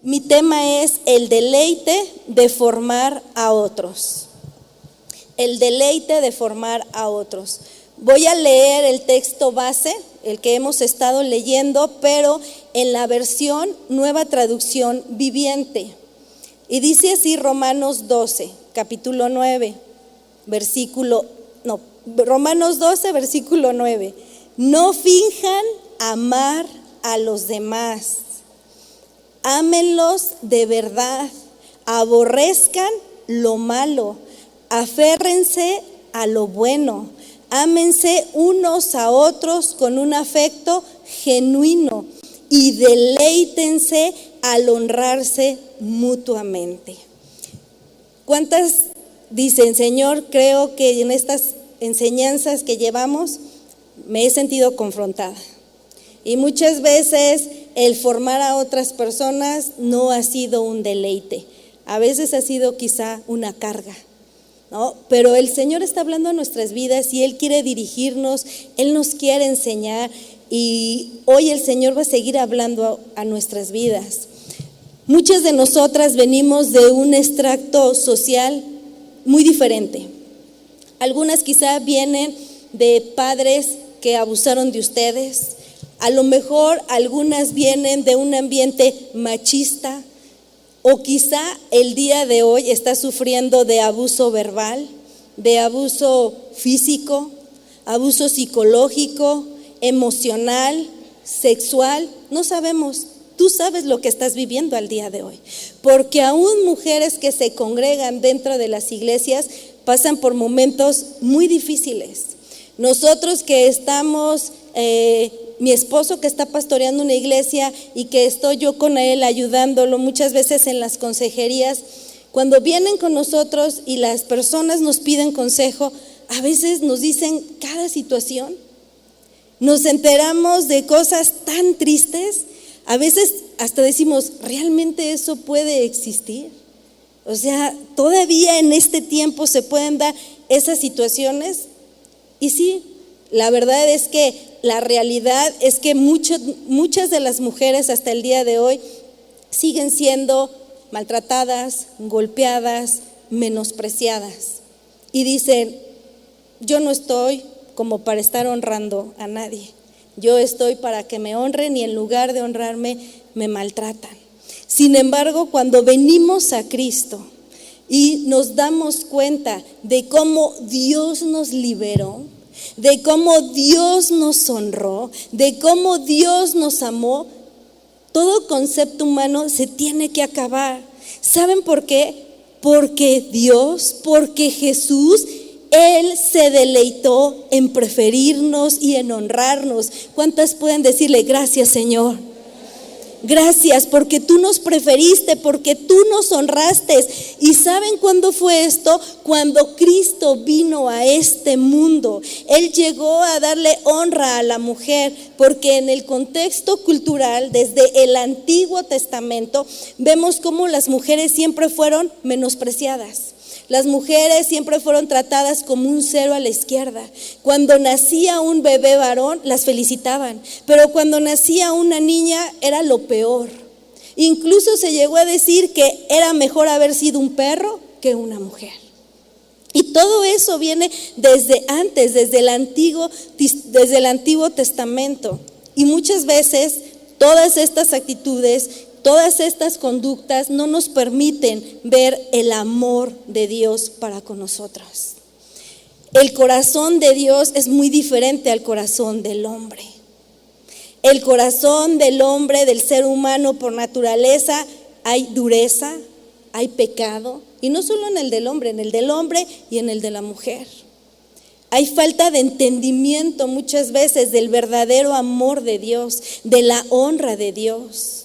Mi tema es el deleite de formar a otros. El deleite de formar a otros. Voy a leer el texto base, el que hemos estado leyendo, pero en la versión Nueva Traducción Viviente. Y dice así Romanos 12, capítulo 9, Romanos 12, versículo 9. No finjan amar a los demás. Ámenlos de verdad, aborrezcan lo malo, aférrense a lo bueno, ámense unos a otros con un afecto genuino y deleítense al honrarse mutuamente. ¿Cuántas dicen, Señor, creo que en estas enseñanzas que llevamos me he sentido confrontada? Y muchas veces el formar a otras personas no ha sido un deleite, a veces ha sido quizá una carga, ¿no? Pero el Señor está hablando a nuestras vidas y Él quiere dirigirnos, Él nos quiere enseñar y hoy el Señor va a seguir hablando a nuestras vidas. Muchas de nosotras venimos de un extracto social muy diferente. Algunas quizá vienen de padres que abusaron de ustedes. A lo mejor algunas vienen de un ambiente machista o quizá el día de hoy está sufriendo de abuso verbal, de abuso físico, abuso psicológico, emocional, sexual. No sabemos, tú sabes lo que estás viviendo al día de hoy. Porque aún mujeres que se congregan dentro de las iglesias pasan por momentos muy difíciles. Nosotros que estamos... mi esposo que está pastoreando una iglesia y que estoy yo con él ayudándolo muchas veces en las consejerías, cuando vienen con nosotros y las personas nos piden consejo, a veces nos dicen cada situación, nos enteramos de cosas tan tristes, a veces hasta decimos, ¿realmente eso puede existir? O sea, todavía en este tiempo se pueden dar esas situaciones. Y sí, la verdad es que la realidad es que muchas de las mujeres hasta el día de hoy siguen siendo maltratadas, golpeadas, menospreciadas. Y dicen, yo no estoy como para estar honrando a nadie. Yo estoy para que me honren y en lugar de honrarme, me maltratan. Sin embargo, cuando venimos a Cristo y nos damos cuenta de cómo Dios nos liberó, de cómo Dios nos honró, de cómo Dios nos amó, todo concepto humano se tiene que acabar. ¿Saben por qué? Porque Jesús, Él se deleitó en preferirnos y en honrarnos. ¿Cuántas pueden decirle gracias, Señor? Gracias porque tú nos preferiste, porque tú nos honraste. ¿Y saben cuándo fue esto? Cuando Cristo vino a este mundo. Él llegó a darle honra a la mujer, porque en el contexto cultural, desde el Antiguo Testamento, vemos cómo las mujeres siempre fueron menospreciadas. Las mujeres siempre fueron tratadas como un cero a la izquierda. Cuando nacía un bebé varón, las felicitaban, pero cuando nacía una niña era lo peor. Incluso se llegó a decir que era mejor haber sido un perro que una mujer. Y todo eso viene desde antes, desde el Antiguo Testamento. Y muchas veces todas estas actitudes, todas estas conductas no nos permiten ver el amor de Dios para con nosotros. El corazón de Dios es muy diferente al corazón del hombre. El corazón del hombre, del ser humano por naturaleza, hay dureza, hay pecado. Y no solo en el del hombre, en el del hombre y en el de la mujer. Hay falta de entendimiento muchas veces del verdadero amor de Dios, de la honra de Dios.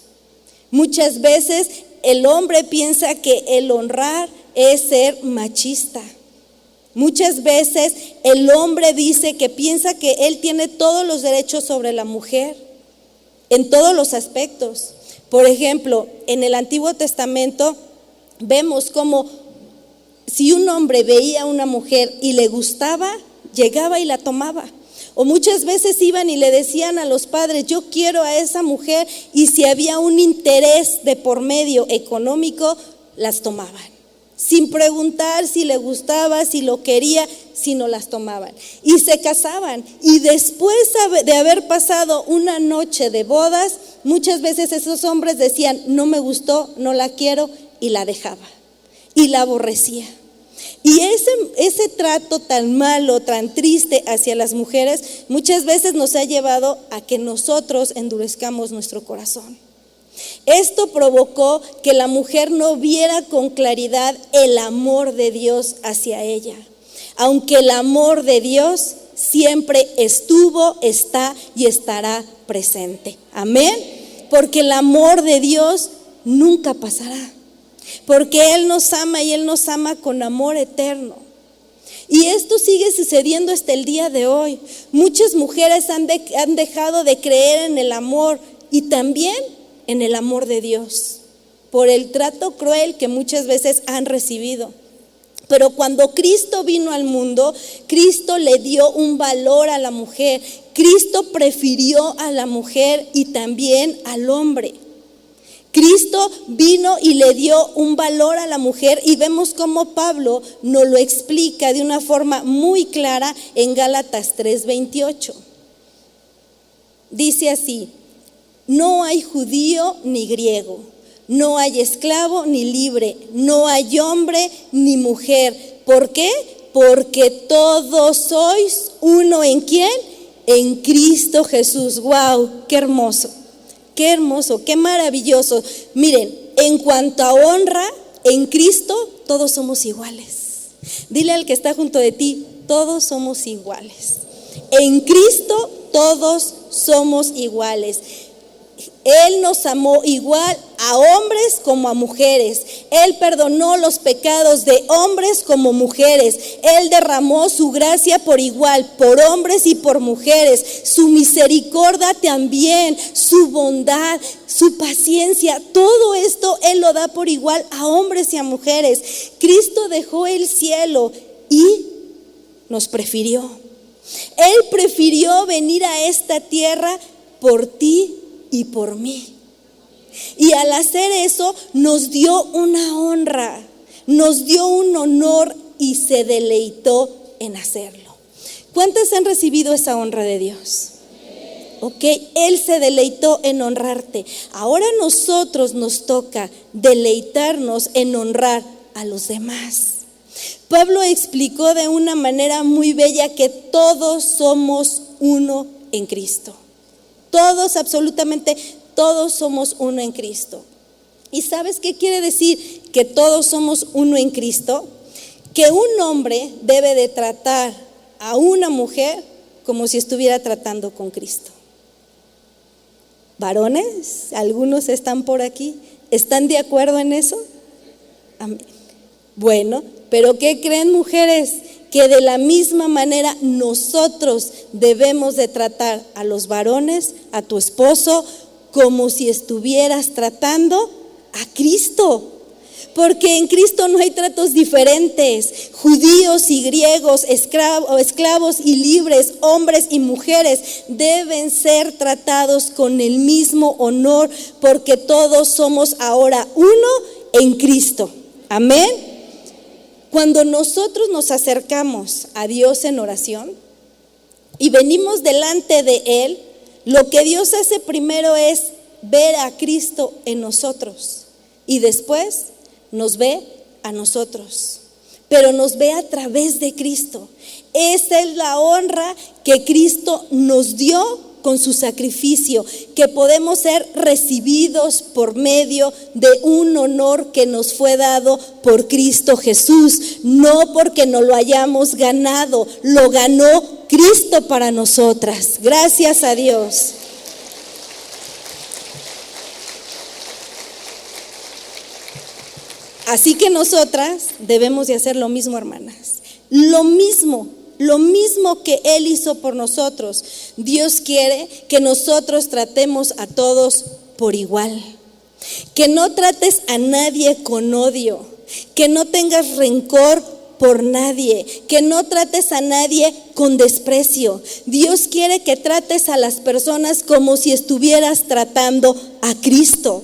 Muchas veces el hombre piensa que el honrar es ser machista. Muchas veces el hombre piensa que él tiene todos los derechos sobre la mujer, en todos los aspectos. Por ejemplo, en el Antiguo Testamento vemos como si un hombre veía a una mujer y le gustaba, llegaba y la tomaba. O muchas veces iban y le decían a los padres, yo quiero a esa mujer, y si había un interés de por medio económico, las tomaban. Sin preguntar si le gustaba, si lo quería, sino las tomaban. Y se casaban. Y después de haber pasado una noche de bodas, muchas veces esos hombres decían, no me gustó, no la quiero, y la dejaba. Y la aborrecía. Y ese trato tan malo, tan triste hacia las mujeres, muchas veces nos ha llevado a que nosotros endurezcamos nuestro corazón. Esto provocó que la mujer no viera con claridad el amor de Dios hacia ella, aunque el amor de Dios siempre estuvo, está y estará presente. Amén. Porque el amor de Dios nunca pasará, porque Él nos ama y Él nos ama con amor eterno. Y esto sigue sucediendo hasta el día de hoy. Muchas mujeres han dejado de creer en el amor y también en el amor de Dios, por el trato cruel que muchas veces han recibido. Pero cuando Cristo vino al mundo, Cristo le dio un valor a la mujer. Cristo prefirió a la mujer y también al hombre. Cristo vino y le dio un valor a la mujer, y vemos cómo Pablo nos lo explica de una forma muy clara en Gálatas 3:28. Dice así: no hay judío ni griego, no hay esclavo ni libre, no hay hombre ni mujer. ¿Por qué? Porque todos sois uno. ¿En quién? En Cristo Jesús. ¡Wow! ¡Qué hermoso! ¡Qué hermoso! ¡Qué maravilloso! Miren, en cuanto a honra, en Cristo todos somos iguales. Dile al que está junto de ti, todos somos iguales. En Cristo todos somos iguales. Él nos amó igual a hombres como a mujeres. Él perdonó los pecados de hombres como mujeres. Él derramó su gracia por igual, por hombres y por mujeres. Su misericordia también, su bondad, su paciencia, todo esto Él lo da por igual a hombres y a mujeres. Cristo dejó el cielo y nos prefirió. Él prefirió venir a esta tierra por ti y por mí. Y al hacer eso nos dio una honra, nos dio un honor y se deleitó en hacerlo. ¿Cuántas han recibido esa honra de Dios? Ok, Él se deleitó en honrarte. Ahora a nosotros nos toca deleitarnos en honrar a los demás. Pablo explicó de una manera muy bella que todos somos uno en Cristo. Todos, absolutamente todos somos uno en Cristo. ¿Y sabes qué quiere decir que todos somos uno en Cristo? Que un hombre debe de tratar a una mujer como si estuviera tratando con Cristo. Varones, algunos están por aquí, ¿están de acuerdo en eso? Amén. Bueno, pero ¿qué creen, mujeres? Que de la misma manera nosotros debemos de tratar a los varones, a tu esposo, como si estuvieras tratando a Cristo. Porque en Cristo no hay tratos diferentes. Judíos y griegos, esclavos y libres, hombres y mujeres deben ser tratados con el mismo honor, porque todos somos ahora uno en Cristo. Amén. Cuando nosotros nos acercamos a Dios en oración y venimos delante de Él, lo que Dios hace primero es ver a Cristo en nosotros y después nos ve a nosotros, pero nos ve a través de Cristo. Esa es la honra que Cristo nos dio con su sacrificio, que podemos ser recibidos por medio de un honor que nos fue dado por Cristo Jesús, no porque nos lo hayamos ganado, lo ganó Cristo para nosotras. Gracias a Dios. Así que nosotras debemos de hacer lo mismo, hermanas. Lo mismo que Él hizo por nosotros. Dios quiere que nosotros tratemos a todos por igual. Que no trates a nadie con odio. Que no tengas rencor por nadie, que no trates a nadie con desprecio. Dios quiere que trates a las personas como si estuvieras tratando a Cristo.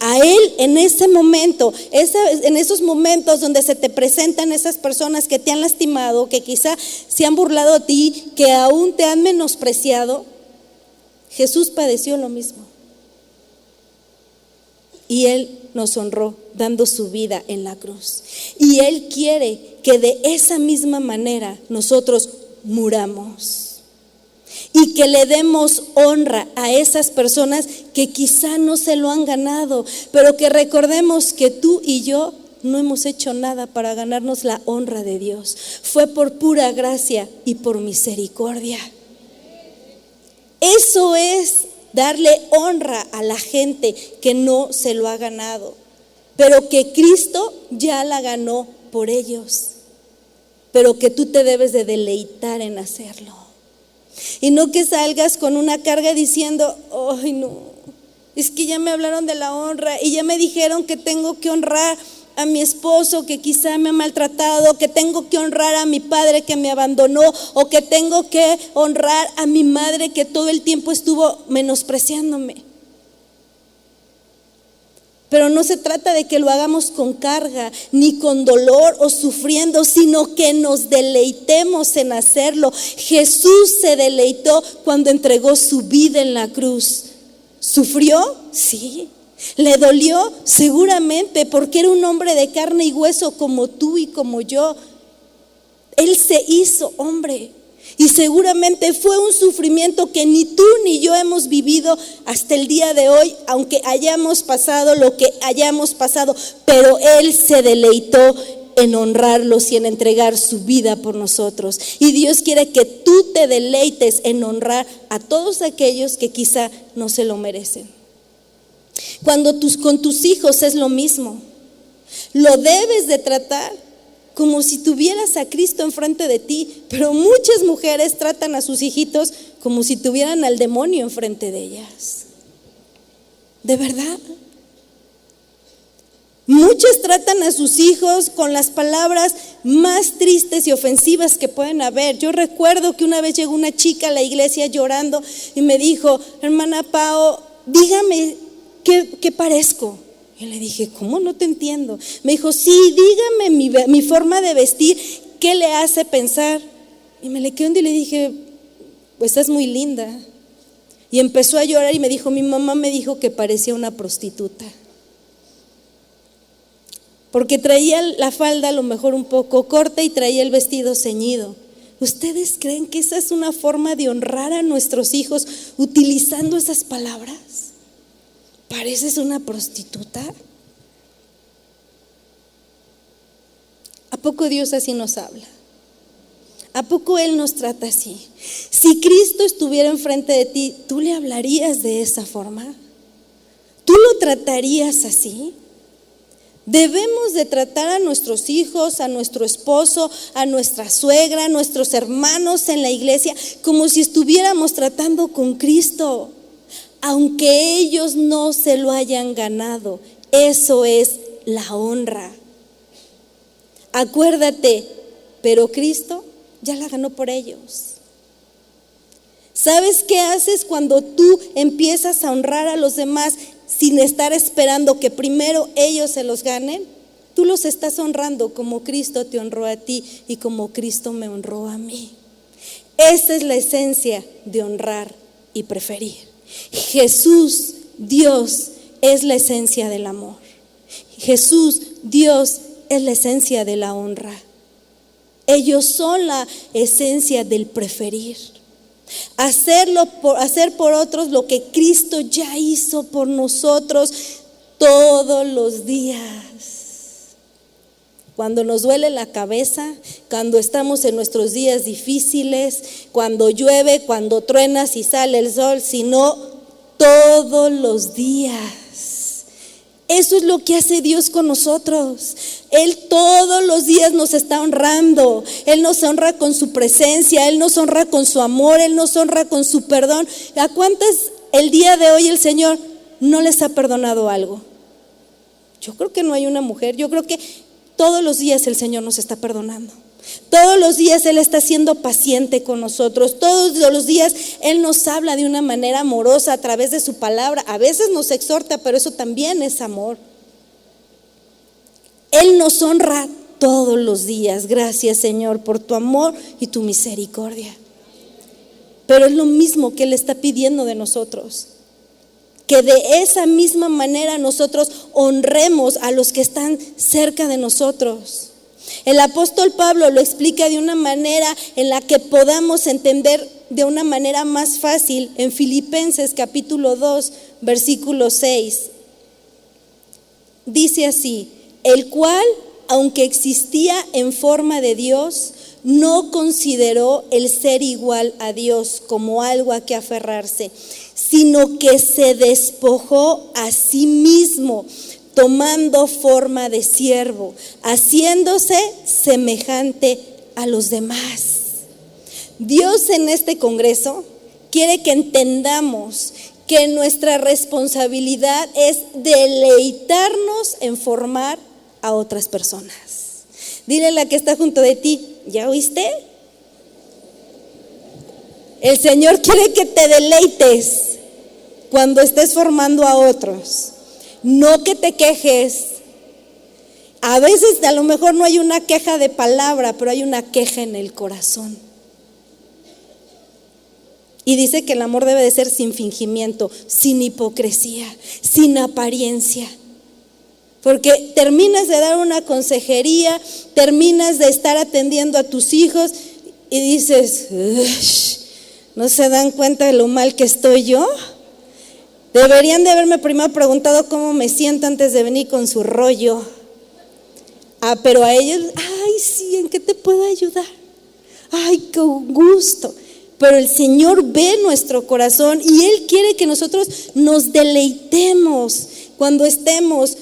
A Él en ese momento, en esos momentos donde se te presentan esas personas que te han lastimado, que quizá se han burlado de ti, que aún te han menospreciado, Jesús padeció lo mismo. Y Él nos honró dando su vida en la cruz. Y Él quiere que de esa misma manera nosotros muramos. Y que le demos honra a esas personas que quizá no se lo han ganado, pero que recordemos que tú y yo no hemos hecho nada para ganarnos la honra de Dios. Fue por pura gracia y por misericordia. Eso es darle honra a la gente que no se lo ha ganado, pero que Cristo ya la ganó por ellos, pero que tú te debes de deleitar en hacerlo. Y no que salgas con una carga diciendo, ay no, es que ya me hablaron de la honra y ya me dijeron que tengo que honrar a mi esposo que quizá me ha maltratado, que tengo que honrar a mi padre que me abandonó, o que tengo que honrar a mi madre que todo el tiempo estuvo menospreciándome. Pero no se trata de que lo hagamos con carga, ni con dolor o sufriendo, sino que nos deleitemos en hacerlo. Jesús se deleitó cuando entregó su vida en la cruz. ¿Sufrió? Sí. ¿Le dolió? Seguramente, porque era un hombre de carne y hueso como tú y como yo. Él se hizo hombre. Y seguramente fue un sufrimiento que ni tú ni yo hemos vivido hasta el día de hoy, aunque hayamos pasado lo que hayamos pasado, pero Él se deleitó en honrarlos y en entregar su vida por nosotros. Y Dios quiere que tú te deleites en honrar a todos aquellos que quizá no se lo merecen. Cuando con tus hijos es lo mismo. Lo debes de tratar como si tuvieras a Cristo enfrente de ti, pero muchas mujeres tratan a sus hijitos como si tuvieran al demonio enfrente de ellas. ¿De verdad? Muchas tratan a sus hijos con las palabras más tristes y ofensivas que pueden haber. Yo recuerdo que una vez llegó una chica a la iglesia llorando y me dijo, hermana Pao, dígame ¿qué parezco? Y le dije, ¿cómo? No te entiendo. Me dijo, sí, dígame mi forma de vestir, ¿qué le hace pensar? Y me le quedé y le dije, pues estás muy linda. Y empezó a llorar y me dijo, mi mamá me dijo que parecía una prostituta. Porque traía la falda a lo mejor un poco corta y traía el vestido ceñido. ¿Ustedes creen que esa es una forma de honrar a nuestros hijos utilizando esas palabras? ¿Pareces una prostituta? ¿A poco Dios así nos habla? ¿A poco Él nos trata así? Si Cristo estuviera enfrente de ti, ¿tú le hablarías de esa forma? ¿Tú lo tratarías así? Debemos de tratar a nuestros hijos, a nuestro esposo, a nuestra suegra, a nuestros hermanos en la iglesia, como si estuviéramos tratando con Cristo. Aunque ellos no se lo hayan ganado, eso es la honra. Acuérdate, pero Cristo ya la ganó por ellos. ¿Sabes qué haces cuando tú empiezas a honrar a los demás sin estar esperando que primero ellos se los ganen? Tú los estás honrando como Cristo te honró a ti y como Cristo me honró a mí. Esa es la esencia de honrar y preferir. Jesús, Dios, es la esencia del amor. Jesús, Dios, es la esencia de la honra. Ellos son la esencia del preferir. Hacer por otros lo que Cristo ya hizo por nosotros todos los días. Cuando nos duele la cabeza, cuando estamos en nuestros días difíciles, cuando llueve, cuando truena, si sale el sol, sino todos los días. Eso es lo que hace Dios con nosotros. Él todos los días nos está honrando. Él nos honra con su presencia, Él nos honra con su amor, Él nos honra con su perdón. ¿A cuántas el día de hoy el Señor no les ha perdonado algo? Yo creo que no hay una mujer, yo creo que todos los días el Señor nos está perdonando. Todos los días Él está siendo paciente con nosotros. Todos los días Él nos habla de una manera amorosa a través de su palabra. A veces nos exhorta, pero eso también es amor. Él nos honra todos los días. Gracias, Señor, por tu amor y tu misericordia. Pero es lo mismo que Él está pidiendo de nosotros. Que de esa misma manera nosotros honremos a los que están cerca de nosotros. El apóstol Pablo lo explica de una manera en la que podamos entender de una manera más fácil en Filipenses capítulo 2, versículo 6. Dice así: el cual, aunque existía en forma de Dios, no consideró el ser igual a Dios como algo a que aferrarse, sino que se despojó a sí mismo, tomando forma de siervo, haciéndose semejante a los demás. Dios en este congreso quiere que entendamos que nuestra responsabilidad es deleitarnos en formar a otras personas. Dile a la que está junto de ti, ¿ya oíste? El Señor quiere que te deleites cuando estés formando a otros. No que te quejes. A veces a lo mejor no hay una queja de palabra, pero hay una queja en el corazón. Y dice que el amor debe de ser sin fingimiento, sin hipocresía, sin apariencia. Porque terminas de dar una consejería, terminas de estar atendiendo a tus hijos y dices, ¿no se dan cuenta de lo mal que estoy yo? Deberían de haberme primero preguntado cómo me siento antes de venir con su rollo. Pero a ellos, ay, sí, ¿en qué te puedo ayudar? Ay, con gusto. Pero el Señor ve nuestro corazón y Él quiere que nosotros nos deleitemos cuando estemos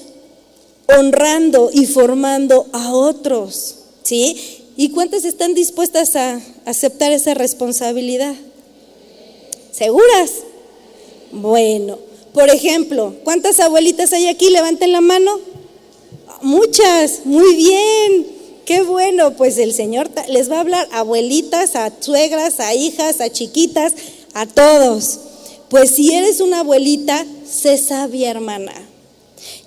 honrando y formando a otros, ¿sí? ¿Y cuántas están dispuestas a aceptar esa responsabilidad? ¿Seguras? Bueno, por ejemplo, ¿cuántas abuelitas hay aquí? Levanten la mano. Muchas, muy bien, qué bueno. Pues el Señor les va a hablar a abuelitas, a suegras, a hijas, a chiquitas, a todos. Pues si eres una abuelita, sé sabia, hermana.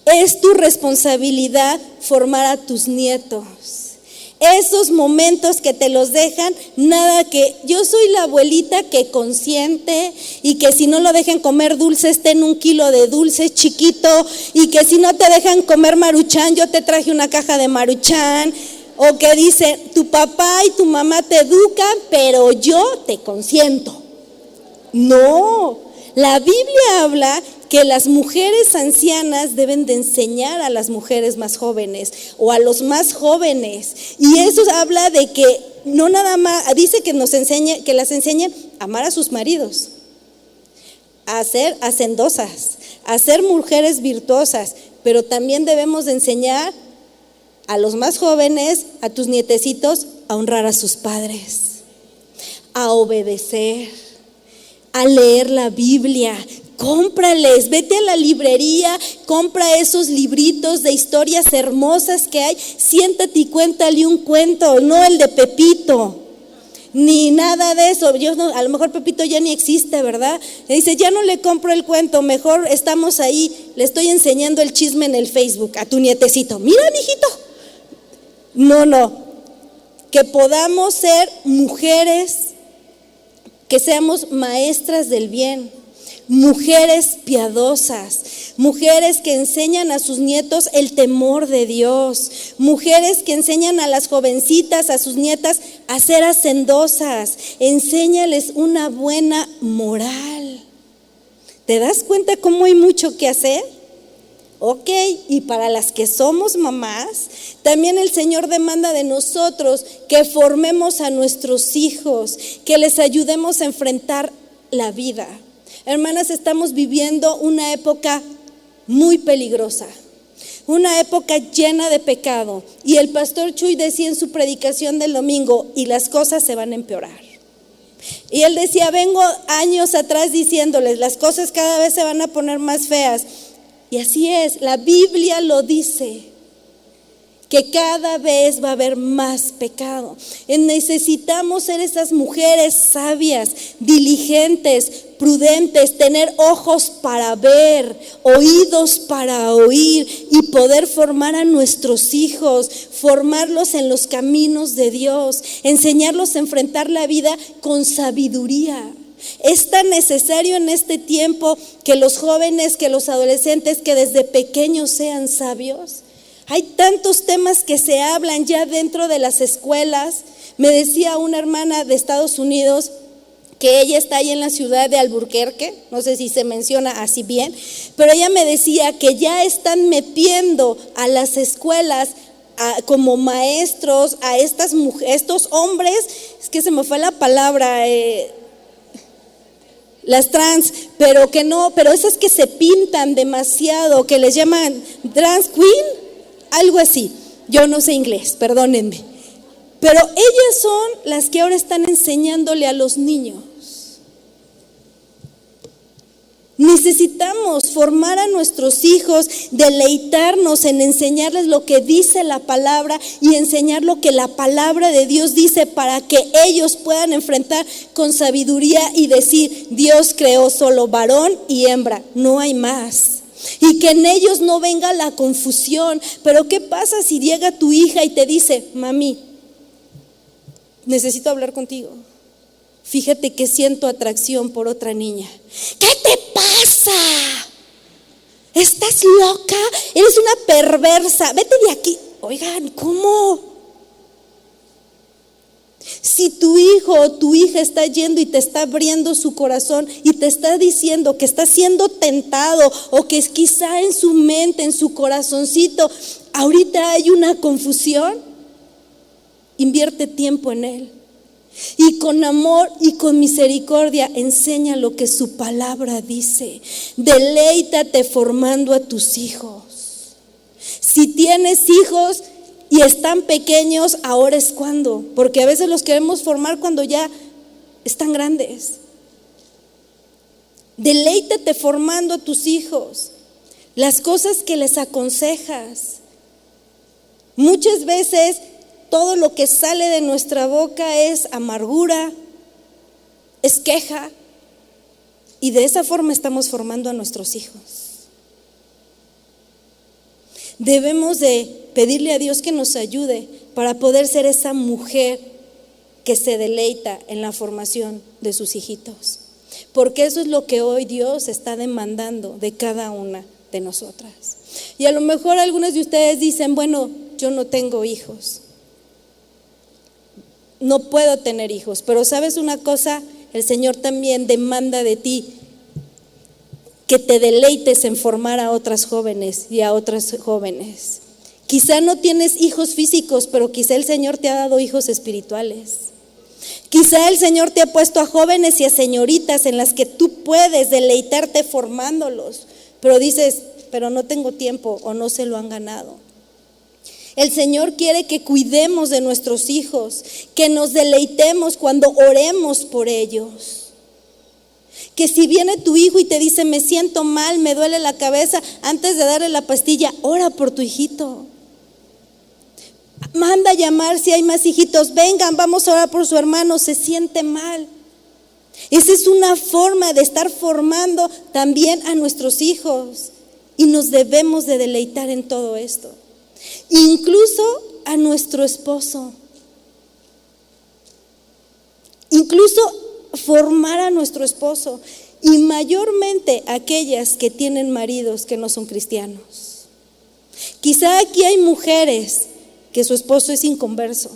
Es tu responsabilidad formar a tus nietos. Esos momentos que te los dejan, nada que yo soy la abuelita que consiente y que si no lo dejan comer dulces, ten 1 kilo de dulces chiquito, y que si no te dejan comer Maruchan, yo te traje una caja de Maruchan, o que dice, tu papá y tu mamá te educan, pero yo te consiento. No, la Biblia habla que las mujeres ancianas deben de enseñar a las mujeres más jóvenes o a los más jóvenes. Y eso habla de que no nada más, dice que que las enseñen a amar a sus maridos, a ser hacendosas, a ser mujeres virtuosas, pero también debemos de enseñar a los más jóvenes, a tus nietecitos, a honrar a sus padres, a obedecer, a leer la Biblia. Cómprales, vete a la librería, compra esos libritos de historias hermosas que hay, siéntate y cuéntale un cuento, no el de Pepito, ni nada de eso. A lo mejor Pepito ya ni existe, ¿verdad? Le dice, ya no le compro el cuento, mejor estamos ahí, le estoy enseñando el chisme en el Facebook a tu nietecito. Mira, mijito. No, que podamos ser mujeres, que seamos maestras del bien. Mujeres piadosas, mujeres que enseñan a sus nietos el temor de Dios, mujeres que enseñan a las jovencitas, a sus nietas a ser hacendosas, enséñales una buena moral. ¿Te das cuenta cómo hay mucho que hacer? Ok, y para las que somos mamás, también el Señor demanda de nosotros que formemos a nuestros hijos, que les ayudemos a enfrentar la vida. Hermanas, estamos viviendo una época muy peligrosa, una época llena de pecado. Y el pastor Chuy decía en su predicación del domingo, y las cosas se van a empeorar. Y él decía, vengo años atrás diciéndoles, las cosas cada vez se van a poner más feas. Y así es, la Biblia lo dice. que cada vez va a haber más pecado. Necesitamos ser esas mujeres sabias, diligentes, prudentes, tener ojos para ver, oídos para oír y poder formar a nuestros hijos, formarlos en los caminos de Dios, enseñarlos a enfrentar la vida con sabiduría. Es tan necesario en este tiempo que los jóvenes, que los adolescentes, que desde pequeños sean sabios. Hay tantos temas que se hablan ya dentro de las escuelas. Me decía una hermana de Estados Unidos que ella está ahí en la ciudad de Albuquerque, no sé si se menciona así bien, pero ella me decía que ya están metiendo a las escuelas como maestros a estos hombres, es que se me fue la palabra, las trans, pero esas que se pintan demasiado, que les llaman trans queen, algo así. Yo no sé inglés, perdónenme. Pero ellas son las que ahora están enseñándole a los niños. Necesitamos formar a nuestros hijos, deleitarnos en enseñarles lo que dice la palabra y enseñar lo que la palabra de Dios dice para que ellos puedan enfrentar con sabiduría y decir: Dios creó solo varón y hembra, no hay más. Y que en ellos no venga la confusión. Pero ¿qué pasa si llega tu hija y te dice: mami, necesito hablar contigo? Fíjate que siento atracción por otra niña. ¿Qué te pasa? ¿Estás loca? Eres una perversa. Vete de aquí. Oigan, ¿cómo? Si tu hijo o tu hija está yendo y te está abriendo su corazón y te está diciendo que está siendo tentado o que quizá en su mente, en su corazoncito, ahorita hay una confusión, invierte tiempo en él. Y con amor y con misericordia enseña lo que su palabra dice. Deleítate formando a tus hijos. Si tienes hijos y están pequeños, ahora es cuando, porque a veces los queremos formar cuando ya están grandes. Deleítate formando a tus hijos, las cosas que les aconsejas. Muchas veces todo lo que sale de nuestra boca es amargura, es queja, y de esa forma estamos formando a nuestros hijos. Debemos de pedirle a Dios que nos ayude para poder ser esa mujer que se deleita en la formación de sus hijitos, porque eso es lo que hoy Dios está demandando de cada una de nosotras. Y a lo mejor algunos de ustedes dicen: bueno, yo no tengo hijos, no puedo tener hijos, pero ¿sabes una cosa? El Señor también demanda de ti que te deleites en formar a otras jóvenes y a otras jóvenes. Quizá no tienes hijos físicos, pero quizá el Señor te ha dado hijos espirituales. Quizá el Señor te ha puesto a jóvenes y a señoritas en las que tú puedes deleitarte formándolos, pero dices: pero no tengo tiempo o no se lo han ganado. El Señor quiere que cuidemos de nuestros hijos, que nos deleitemos cuando oremos por ellos. Que si viene tu hijo y te dice: me siento mal, me duele la cabeza, antes de darle la pastilla, ora por tu hijito. Manda a llamar si hay más hijitos, vengan, vamos a orar por su hermano, se siente mal. Esa es una forma de estar formando también a nuestros hijos, y nos debemos de deleitar en todo esto. Incluso a nuestro esposo, incluso formar a nuestro esposo, y mayormente aquellas que tienen maridos que no son cristianos. Quizá aquí hay mujeres que su esposo es inconverso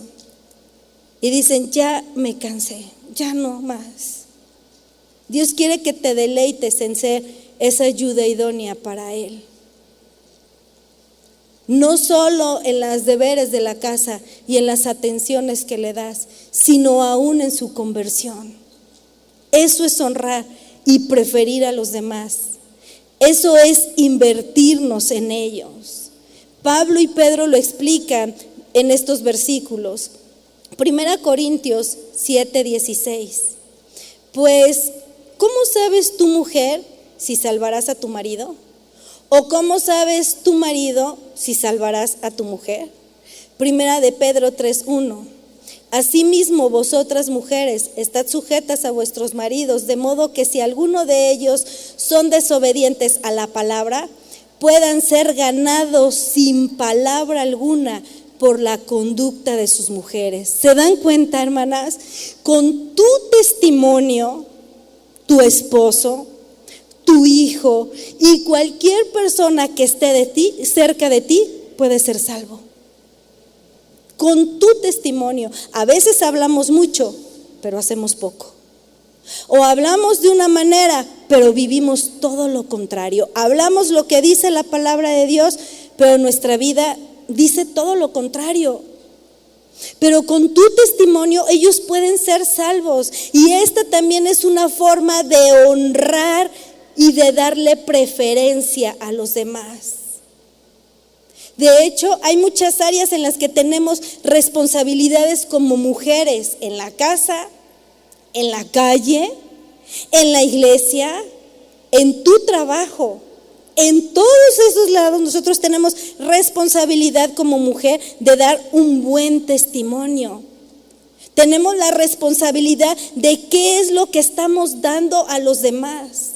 y dicen: ya me cansé, ya no más. Dios quiere que te deleites en ser esa ayuda idónea para él. No solo en los deberes de la casa y en las atenciones que le das, sino aún en su conversión. Eso es honrar y preferir a los demás. Eso es invertirnos en ellos. Pablo y Pedro lo explican en estos versículos. 1 Corintios 7:16. Pues, ¿cómo sabes tu mujer si salvarás a tu marido? ¿O cómo sabes tu marido si salvarás a tu mujer? Primera de Pedro 3:1. Asimismo, vosotras mujeres, estad sujetas a vuestros maridos, de modo que si alguno de ellos son desobedientes a la palabra, puedan ser ganados sin palabra alguna por la conducta de sus mujeres. ¿Se dan cuenta, hermanas? Con tu testimonio, tu esposo, tu hijo y cualquier persona que esté de ti, cerca de ti, puede ser salvo. Con tu testimonio. A veces hablamos mucho, pero hacemos poco. O hablamos de una manera, pero vivimos todo lo contrario. Hablamos lo que dice la palabra de Dios, pero nuestra vida dice todo lo contrario. Pero con tu testimonio ellos pueden ser salvos. Y esta también es una forma de honrar y de darle preferencia a los demás. De hecho, hay muchas áreas en las que tenemos responsabilidades como mujeres, en la casa, en la calle, en la iglesia, en tu trabajo. En todos esos lados nosotros tenemos responsabilidad como mujer de dar un buen testimonio. Tenemos la responsabilidad de qué es lo que estamos dando a los demás.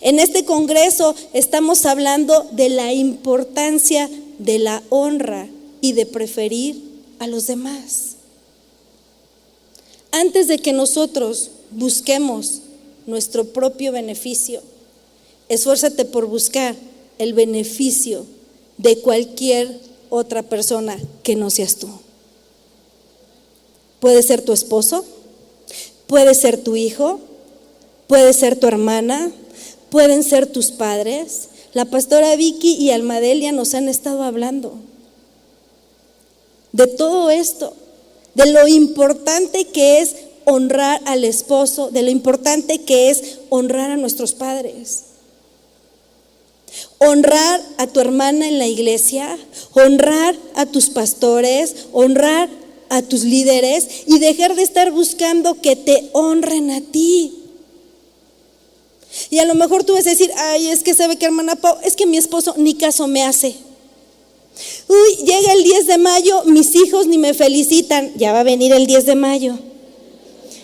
En este congreso estamos hablando de la importancia de la honra y de preferir a los demás. Antes de que nosotros busquemos nuestro propio beneficio, esfuérzate por buscar el beneficio de cualquier otra persona que no seas tú. Puede ser tu esposo, puede ser tu hijo, puede ser tu hermana, pueden ser tus padres. La pastora Vicky y Almadelia nos han estado hablando de todo esto, de lo importante que es honrar al esposo, de lo importante que es honrar a nuestros padres. Honrar a tu hermana en la iglesia, honrar a tus pastores, honrar a tus líderes y dejar de estar buscando que te honren a ti. Y a lo mejor tú vas a decir, ay, es que sabe que hermana Pau, es que mi esposo ni caso me hace. Uy, llega el 10 de mayo, mis hijos ni me felicitan, ya va a venir el 10 de mayo.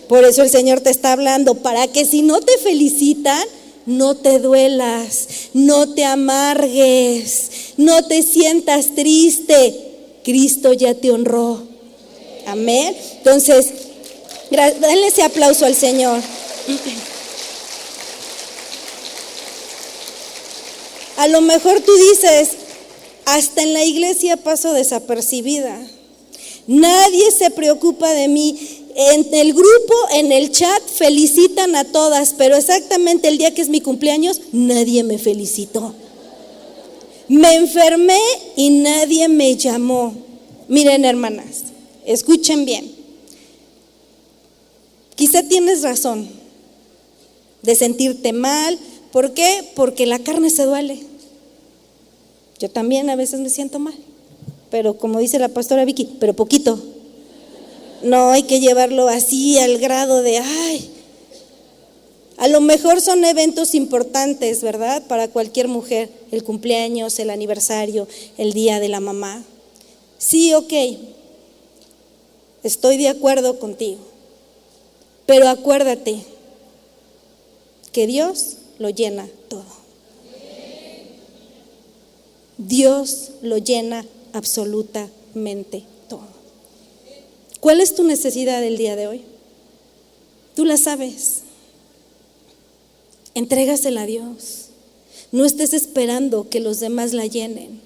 Por eso el Señor te está hablando, para que si no te felicitan, no te duelas, no te amargues, no te sientas triste. Cristo ya te honró. Amén. Entonces, denle ese aplauso al Señor. A lo mejor tú dices, hasta en la iglesia paso desapercibida. Nadie se preocupa de mí. En el grupo, en el chat, felicitan a todas, pero exactamente el día que es mi cumpleaños, nadie me felicitó. Me enfermé y nadie me llamó. Miren, hermanas, escuchen bien. Quizá tienes razón de sentirte mal. ¿Por qué? Porque la carne se duele. Yo también a veces me siento mal, pero como dice la pastora Vicky, pero poquito. No hay que llevarlo así al grado de, ay. A lo mejor son eventos importantes, ¿verdad? Para cualquier mujer, el cumpleaños, el aniversario, el día de la mamá. Sí, ok, estoy de acuerdo contigo, pero acuérdate que Dios lo llena todo. Dios lo llena absolutamente todo. ¿Cuál es tu necesidad el día de hoy? Tú la sabes. Entrégasela a Dios. No estés esperando que los demás la llenen.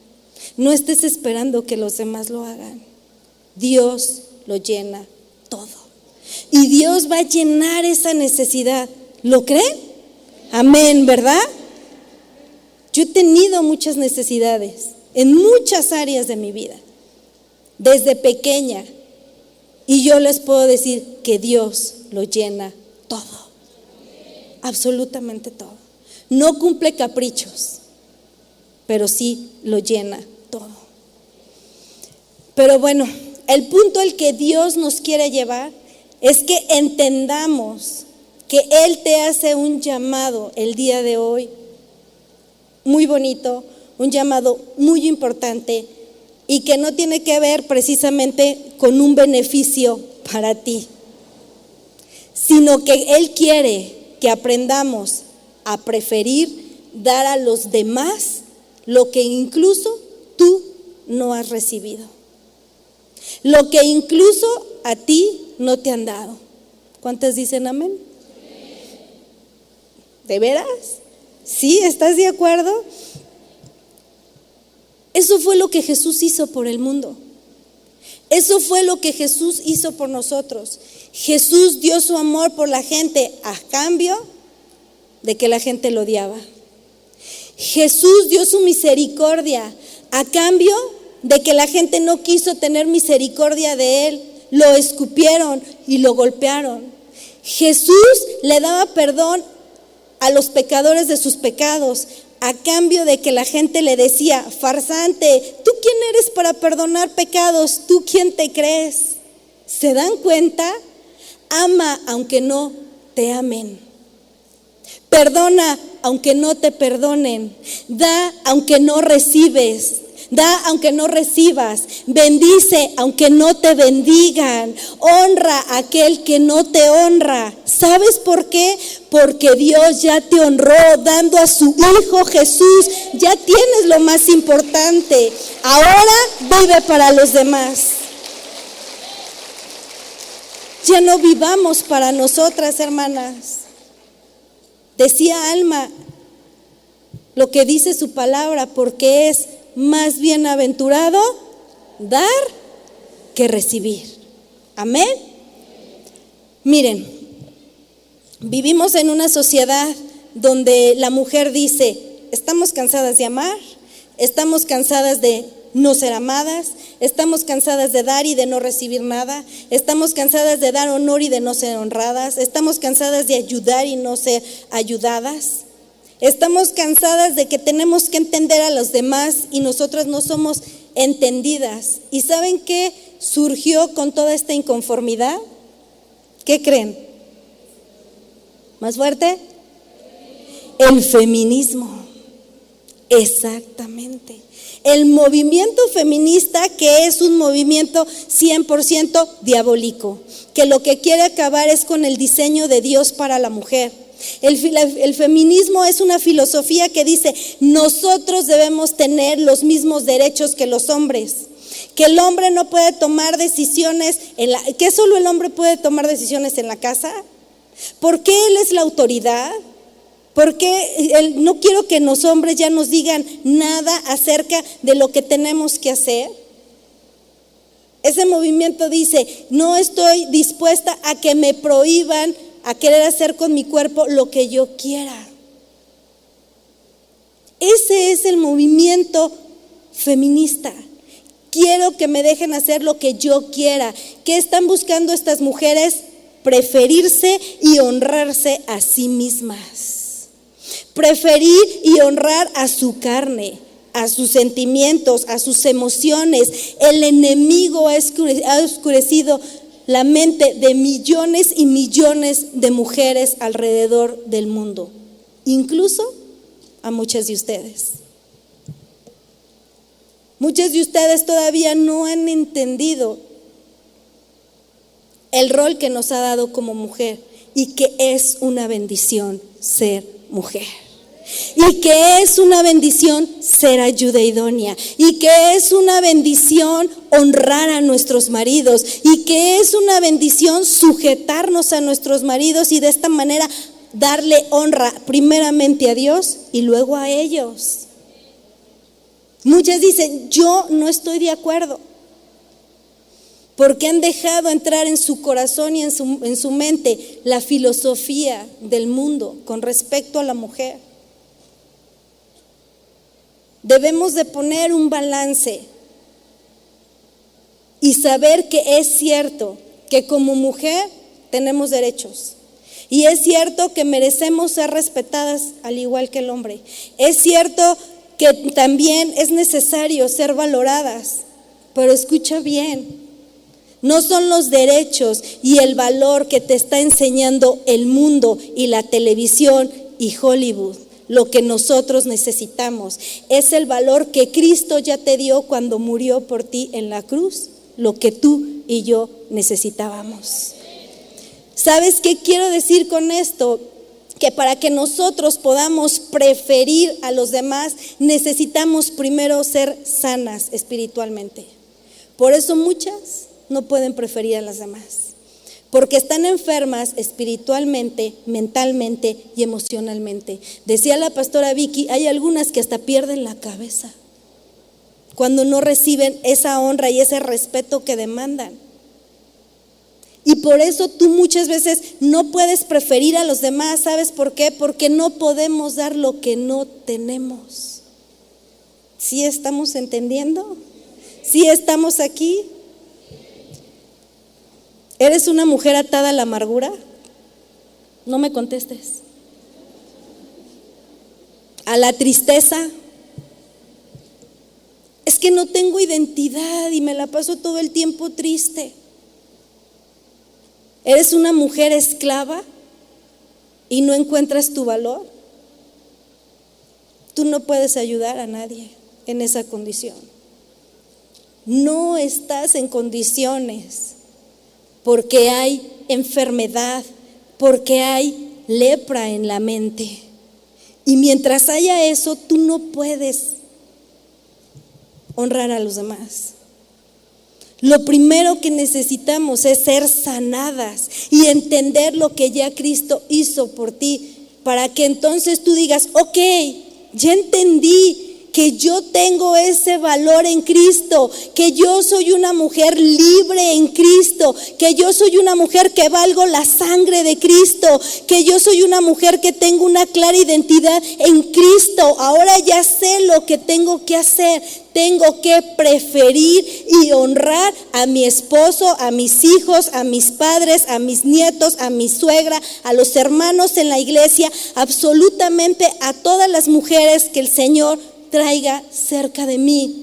No estés esperando que los demás lo hagan. Dios lo llena todo. Y Dios va a llenar esa necesidad. ¿Lo creen? Amén, ¿verdad? Yo he tenido muchas necesidades en muchas áreas de mi vida, desde pequeña. Y yo les puedo decir que Dios lo llena todo. Absolutamente todo. No cumple caprichos, pero sí lo llena todo. Pero bueno, el punto al que Dios nos quiere llevar es que entendamos que Él te hace un llamado el día de hoy muy bonito, un llamado muy importante y que no tiene que ver precisamente con un beneficio para ti, sino que Él quiere que aprendamos a preferir dar a los demás lo que incluso tú no has recibido, lo que incluso a ti no te han dado. ¿Cuántas dicen amén? ¿De veras? ¿Sí? ¿Estás de acuerdo? Eso fue lo que Jesús hizo por el mundo. Eso fue lo que Jesús hizo por nosotros. Jesús dio su amor por la gente a cambio de que la gente lo odiaba. Jesús dio su misericordia a cambio de que la gente no quiso tener misericordia de Él. Lo escupieron y lo golpearon. Jesús le daba perdón a los pecadores de sus pecados a cambio de que la gente le decía: farsante, ¿tú quién eres para perdonar pecados? ¿Tú quién te crees? ¿Se dan cuenta? Ama aunque no te amen. Perdona aunque no te perdonen. Da aunque no recibes. Da aunque no recibas. Bendice aunque no te bendigan. Honra a aquel que no te honra. ¿Sabes por qué? Porque Dios ya te honró dando a su Hijo Jesús. Ya tienes lo más importante. Ahora vive para los demás. Ya no vivamos para nosotras, hermanas. Decía Alma lo que dice su palabra, porque es más bienaventurado dar que recibir. Amén. Miren, vivimos en una sociedad donde la mujer dice: estamos cansadas de amar, estamos cansadas de no ser amadas, estamos cansadas de dar y de no recibir nada, estamos cansadas de dar honor y de no ser honradas, estamos cansadas de ayudar y no ser ayudadas. Estamos cansadas de que tenemos que entender a los demás y nosotras no somos entendidas. ¿Y saben qué surgió con toda esta inconformidad? ¿Qué creen? ¿Más fuerte? El feminismo. Exactamente. El movimiento feminista, que es un movimiento 100% diabólico, que lo que quiere acabar es con el diseño de Dios para la mujer. El feminismo es una filosofía que dice: nosotros debemos tener los mismos derechos que los hombres, que el hombre no puede tomar decisiones, que solo el hombre puede tomar decisiones en la casa. ¿Por qué él es la autoridad? Porque no quiero que los hombres ya nos digan nada acerca de lo que tenemos que hacer. Ese movimiento dice: no estoy dispuesta a que me prohíban a querer hacer con mi cuerpo lo que yo quiera. Ese es el movimiento feminista. Quiero que me dejen hacer lo que yo quiera. ¿Qué están buscando estas mujeres? Preferirse y honrarse a sí mismas. Preferir y honrar a su carne, a sus sentimientos, a sus emociones. El enemigo ha oscurecido la mente de millones y millones de mujeres alrededor del mundo, incluso a muchas de ustedes. Muchas de ustedes todavía no han entendido el rol que nos ha dado como mujer y que es una bendición ser mujer. Y que es una bendición ser ayuda idónea, y que es una bendición honrar a nuestros maridos, y que es una bendición sujetarnos a nuestros maridos y de esta manera darle honra primeramente a Dios y luego a ellos. Muchas dicen: yo no estoy de acuerdo, porque han dejado entrar en su corazón y en su mente la filosofía del mundo con respecto a la mujer. Debemos de poner un balance y saber que es cierto que como mujer tenemos derechos. Y es cierto que merecemos ser respetadas al igual que el hombre. Es cierto que también es necesario ser valoradas. Pero escucha bien, no son los derechos y el valor que te está enseñando el mundo y la televisión y Hollywood lo que nosotros necesitamos. Es el valor que Cristo ya te dio cuando murió por ti en la cruz, lo que tú y yo necesitábamos. ¿Sabes qué quiero decir con esto? Que para que nosotros podamos preferir a los demás, necesitamos primero ser sanas espiritualmente. Por eso muchas no pueden preferir a las demás, porque están enfermas espiritualmente, mentalmente y emocionalmente. Decía la pastora Vicky, hay algunas que hasta pierden la cabeza cuando no reciben esa honra y ese respeto que demandan. Y por eso tú muchas veces no puedes preferir a los demás. ¿Sabes por qué? Porque no podemos dar lo que no tenemos. ¿Sí estamos entendiendo? ¿Sí estamos aquí? ¿Eres una mujer atada a la amargura? No me contestes. ¿A la tristeza? Es que no tengo identidad y me la paso todo el tiempo triste. ¿Eres una mujer esclava y no encuentras tu valor? Tú no puedes ayudar a nadie en esa condición. No estás en condiciones porque hay enfermedad, porque hay lepra en la mente. Y mientras haya eso, tú no puedes honrar a los demás. Lo primero que necesitamos es ser sanadas y entender lo que ya Cristo hizo por ti, para que entonces tú digas, ok, ya entendí que yo tengo ese valor en Cristo, que yo soy una mujer libre en Cristo, que yo soy una mujer que valgo la sangre de Cristo, que yo soy una mujer que tengo una clara identidad en Cristo. Ahora ya sé lo que tengo que hacer. Tengo que preferir y honrar a mi esposo, a mis hijos, a mis padres, a mis nietos, a mi suegra, a los hermanos en la iglesia, absolutamente a todas las mujeres que el Señor traiga cerca de mí.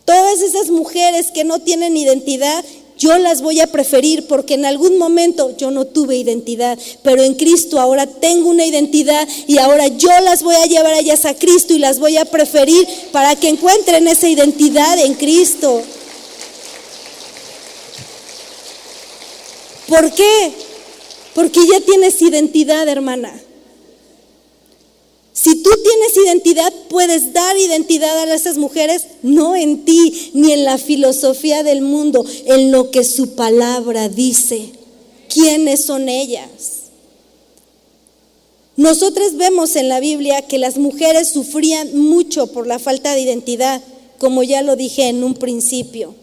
Todas esas mujeres que no tienen identidad, yo las voy a preferir porque en algún momento yo no tuve identidad, pero en Cristo ahora tengo una identidad y ahora yo las voy a llevar a ellas a Cristo y las voy a preferir para que encuentren esa identidad en Cristo. ¿Por qué? Porque ya tienes identidad, hermana. Si tú tienes identidad, puedes dar identidad a esas mujeres, no en ti, ni en la filosofía del mundo, en lo que su palabra dice. ¿Quiénes son ellas? Nosotros vemos en la Biblia que las mujeres sufrían mucho por la falta de identidad, como ya lo dije en un principio.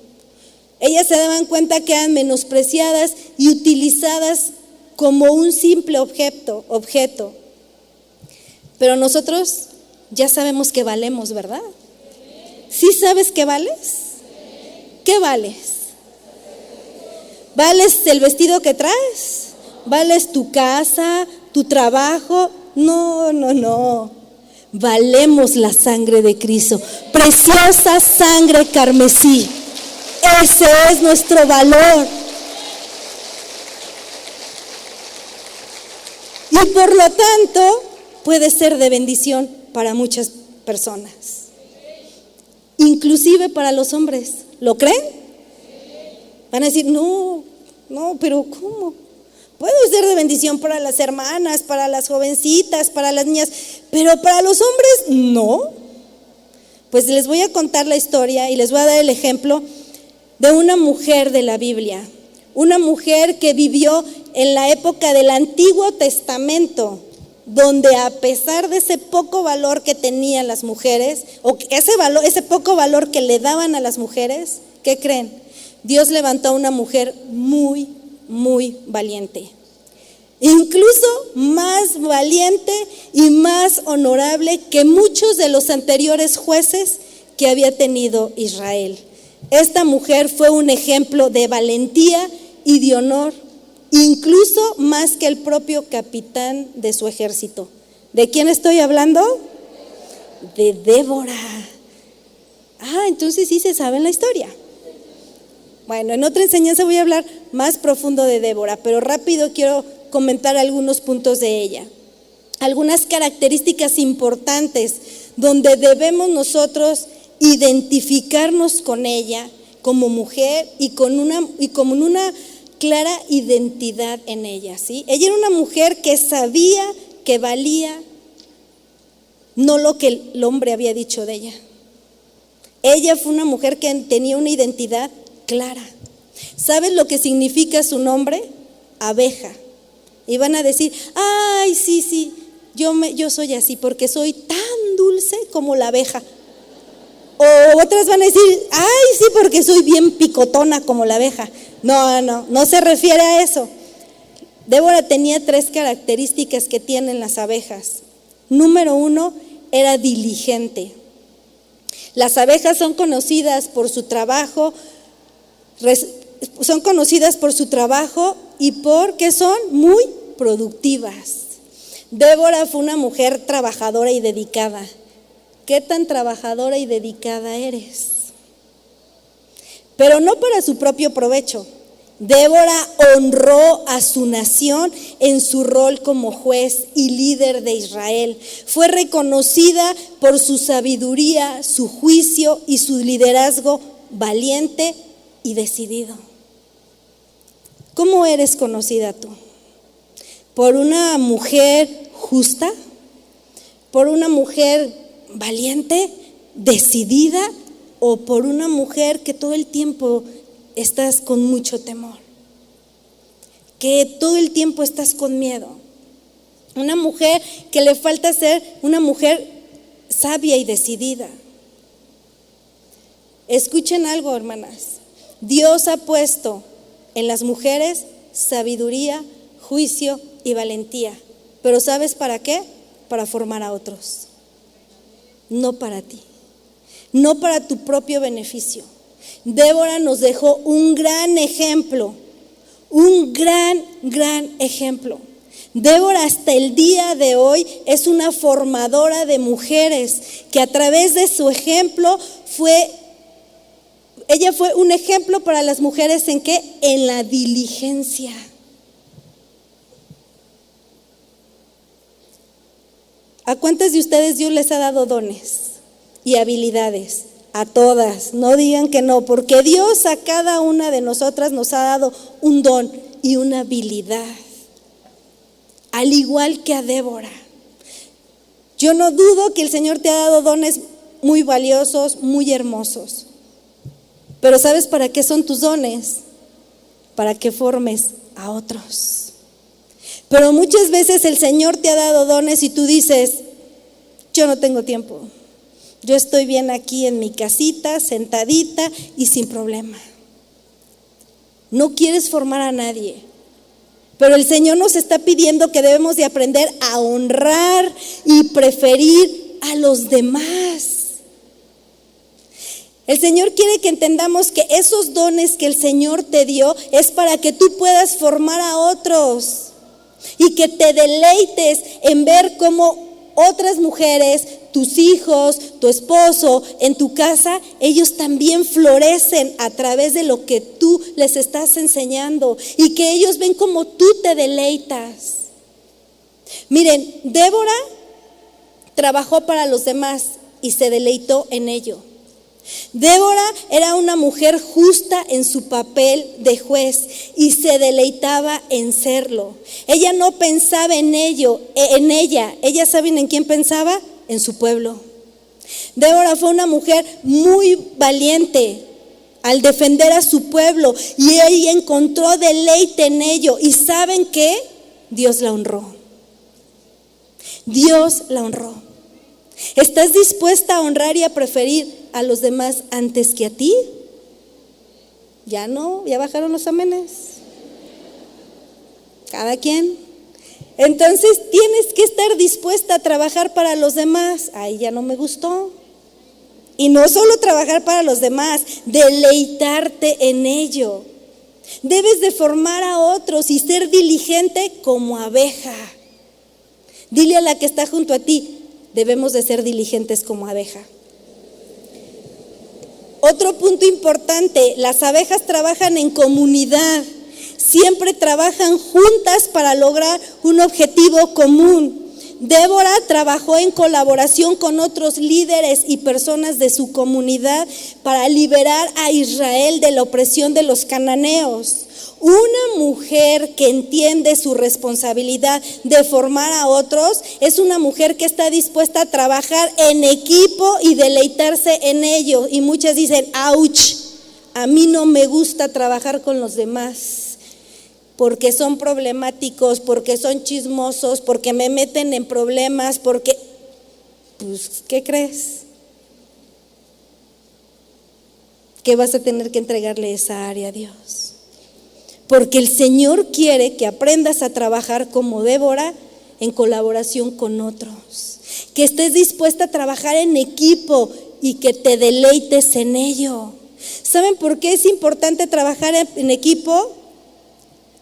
Ellas se daban cuenta que eran menospreciadas y utilizadas como un simple objeto. Pero nosotros ya sabemos que valemos, ¿verdad? ¿Sí sabes que vales? ¿Qué vales? ¿Vales el vestido que traes? ¿Vales tu casa, tu trabajo? No. Valemos la sangre de Cristo. Preciosa sangre carmesí. Ese es nuestro valor. Y por lo tanto, puede ser de bendición para muchas personas, inclusive para los hombres. ¿Lo creen? Van a decir, no, pero ¿cómo? Puede ser de bendición para las hermanas, para las jovencitas, para las niñas, pero para los hombres no. Pues les voy a contar la historia y les voy a dar el ejemplo de una mujer de la Biblia, una mujer que vivió en la época del Antiguo Testamento, donde a pesar de ese poco valor que tenían las mujeres, o ese poco valor que le daban a las mujeres, ¿qué creen? Dios levantó a una mujer muy, muy valiente. Incluso más valiente y más honorable que muchos de los anteriores jueces que había tenido Israel. Esta mujer fue un ejemplo de valentía y de honor, incluso más que el propio capitán de su ejército. ¿De quién estoy hablando? De Débora. Entonces sí se sabe la historia. Bueno, en otra enseñanza voy a hablar más profundo de Débora, pero rápido quiero comentar algunos puntos de ella, algunas características importantes donde debemos nosotros identificarnos con ella como mujer y con una clara identidad en ella, ¿sí? Ella era una mujer que sabía que valía no lo que el hombre había dicho de ella. Ella fue una mujer que tenía una identidad clara. ¿Sabes lo que significa su nombre? Abeja. Y van a decir, ay, sí, yo soy así porque soy tan dulce como la abeja. O otras van a decir, ay, sí, porque soy bien picotona como la abeja. No se refiere a eso. Débora tenía 3 características que tienen las abejas. Número 1, era diligente. Las abejas son conocidas por su trabajo, y porque son muy productivas. Débora fue una mujer trabajadora y dedicada. ¿Qué tan trabajadora y dedicada eres? Pero no para su propio provecho. Débora honró a su nación en su rol como juez y líder de Israel. Fue reconocida por su sabiduría, su juicio y su liderazgo valiente y decidido. ¿Cómo eres conocida tú? ¿Por una mujer justa? ¿Por una mujer valiente, decidida? ¿O por una mujer que todo el tiempo estás con mucho temor? Que todo el tiempo estás con miedo. Una mujer que le falta ser una mujer sabia y decidida. Escuchen algo, hermanas. Dios ha puesto en las mujeres sabiduría, juicio y valentía. Pero ¿sabes para qué? Para formar a otros. No para ti. No para tu propio beneficio. Débora nos dejó un gran ejemplo. Un gran ejemplo. Débora hasta el día de hoy es una formadora de mujeres que a través de su ejemplo ella fue un ejemplo para las mujeres ¿en qué? En la diligencia. ¿A cuántas de ustedes Dios les ha dado dones y habilidades? A todas, no digan que no, porque Dios a cada una de nosotras nos ha dado un don y una habilidad, al igual que a Débora. Yo no dudo que el Señor te ha dado dones muy valiosos, muy hermosos, pero ¿sabes para qué son tus dones? Para que formes a otros. Pero muchas veces el Señor te ha dado dones y tú dices, yo no tengo tiempo. Yo estoy bien aquí en mi casita, sentadita y sin problema. No quieres formar a nadie, pero el Señor nos está pidiendo que debemos de aprender a honrar y preferir a los demás. El Señor quiere que entendamos que esos dones que el Señor te dio es para que tú puedas formar a otros y que te deleites en ver cómo otras mujeres, tus hijos, tu esposo, en tu casa, ellos también florecen a través de lo que tú les estás enseñando y que ellos ven cómo tú te deleitas. Miren, Débora trabajó para los demás y se deleitó en ello. Débora era una mujer justa en su papel de juez y se deleitaba en serlo. Ella no pensaba en ella. ¿Ella saben en quién pensaba? En su pueblo. Débora fue una mujer muy valiente al defender a su pueblo y ella encontró deleite en ello. ¿Y saben qué? Dios la honró. Dios la honró. ¿Estás dispuesta a honrar y a preferir a los demás antes que a ti? Ya no, ya bajaron los amenes. Cada quien. Entonces tienes que estar dispuesta a trabajar para los demás. Ay, ya no me gustó. Y no solo trabajar para los demás, deleitarte en ello. Debes de formar a otros y ser diligente como abeja. Dile a la que está junto a ti, debemos de ser diligentes como abeja. Otro punto importante, las abejas trabajan en comunidad. siempre trabajan juntas para lograr un objetivo común. Débora trabajó en colaboración con otros líderes y personas de su comunidad para liberar a Israel de la opresión de los cananeos. Una mujer que entiende su responsabilidad de formar a otros es una mujer que está dispuesta a trabajar en equipo y deleitarse en ello. Y muchas dicen, ¡ouch! A mí no me gusta trabajar con los demás porque son problemáticos, porque son chismosos, porque me meten en problemas, porque… Pues, ¿qué crees? Que vas a tener que entregarle esa área a Dios. Porque el Señor quiere que aprendas a trabajar como Débora en colaboración con otros. Que estés dispuesta a trabajar en equipo y que te deleites en ello. ¿Saben por qué es importante trabajar en equipo?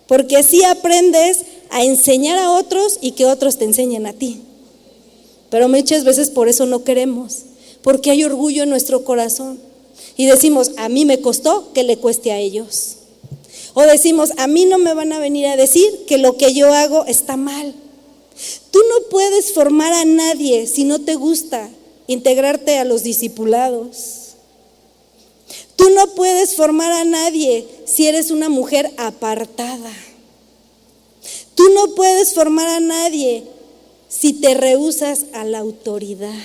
Porque así aprendes a enseñar a otros y que otros te enseñen a ti. Pero muchas veces por eso no queremos, porque hay orgullo en nuestro corazón. Y decimos, a mí me costó, que le cueste a ellos. O decimos, a mí no me van a venir a decir que lo que yo hago está mal. Tú no puedes formar a nadie si no te gusta integrarte a los discipulados. Tú no puedes formar a nadie si eres una mujer apartada. Tú no puedes formar a nadie si te rehusas a la autoridad.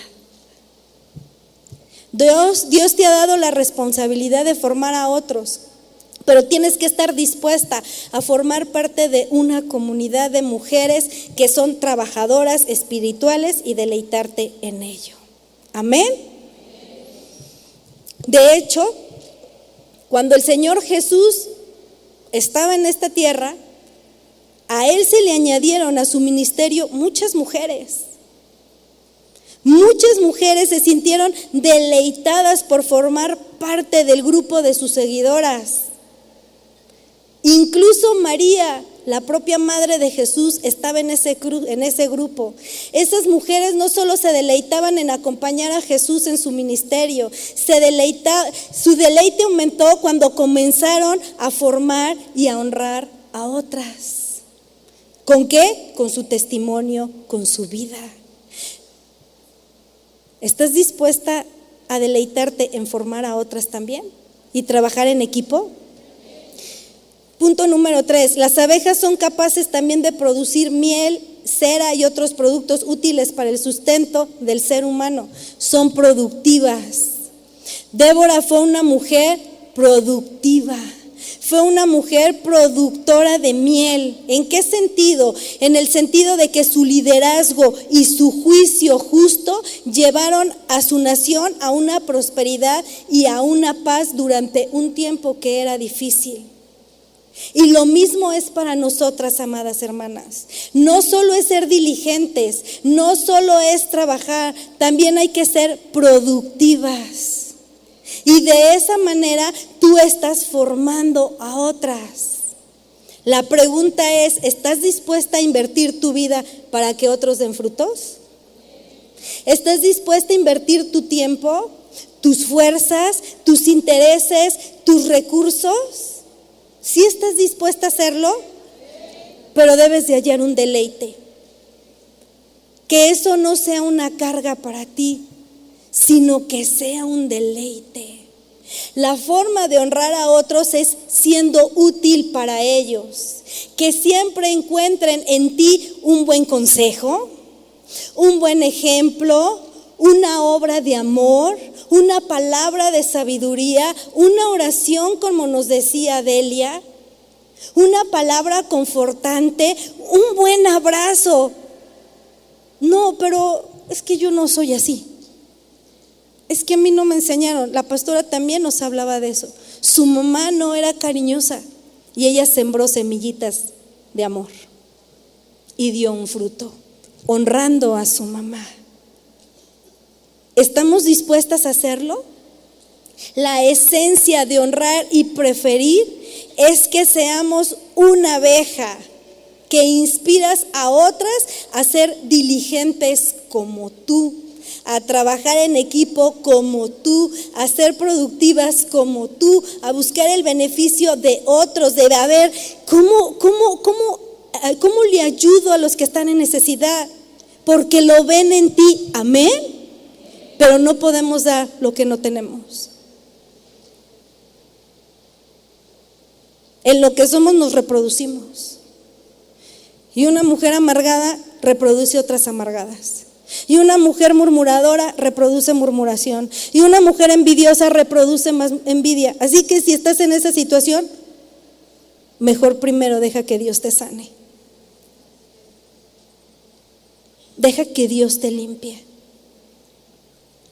Dios te ha dado la responsabilidad de formar a otros, pero tienes que estar dispuesta a formar parte de una comunidad de mujeres que son trabajadoras espirituales y deleitarte en ello. Amén. De hecho, cuando el Señor Jesús estaba en esta tierra, a Él se le añadieron a su ministerio muchas mujeres. Muchas mujeres se sintieron deleitadas por formar parte del grupo de sus seguidoras. Incluso María, la propia madre de Jesús, estaba en ese grupo. Esas mujeres no solo se deleitaban en acompañar a Jesús en su ministerio, su deleite aumentó cuando comenzaron a formar y a honrar a otras. ¿Con qué? Con su testimonio, con su vida. ¿Estás dispuesta a deleitarte en formar a otras también y trabajar en equipo? Punto número 3, las abejas son capaces también de producir miel, cera y otros productos útiles para el sustento del ser humano. Son productivas. Débora fue una mujer productiva. Fue una mujer productora de miel. ¿En qué sentido? En el sentido de que su liderazgo y su juicio justo llevaron a su nación a una prosperidad y a una paz durante un tiempo que era difícil. Y lo mismo es para nosotras, amadas hermanas. No solo es ser diligentes, no solo es trabajar, también hay que ser productivas. Y de esa manera tú estás formando a otras. La pregunta es, ¿estás dispuesta a invertir tu vida para que otros den frutos? ¿Estás dispuesta a invertir tu tiempo, tus fuerzas, tus intereses, tus recursos? ¿Sí estás dispuesta a hacerlo? Pero debes de hallar un deleite. Que eso no sea una carga para ti, sino que sea un deleite. La forma de honrar a otros es siendo útil para ellos. Que siempre encuentren en ti un buen consejo, un buen ejemplo, una obra de amor, una palabra de sabiduría, una oración como nos decía Delia, una palabra confortante, un buen abrazo. No, pero es que yo no soy así. Es que a mí no me enseñaron. La pastora también nos hablaba de eso. Su mamá no era cariñosa y ella sembró semillitas de amor y dio un fruto, honrando a su mamá. ¿Estamos dispuestas a hacerlo? La esencia de honrar y preferir es que seamos una abeja que inspiras a otras a ser diligentes como tú, a trabajar en equipo como tú, a ser productivas como tú, a buscar el beneficio de otros, de ver cómo le ayudo a los que están en necesidad, porque lo ven en ti, amén, pero no podemos dar lo que no tenemos. En lo que somos nos reproducimos. Y una mujer amargada reproduce otras amargadas. Y una mujer murmuradora reproduce murmuración. Y una mujer envidiosa reproduce más envidia. Así que si estás en esa situación, mejor primero deja que Dios te sane. Deja que Dios te limpie.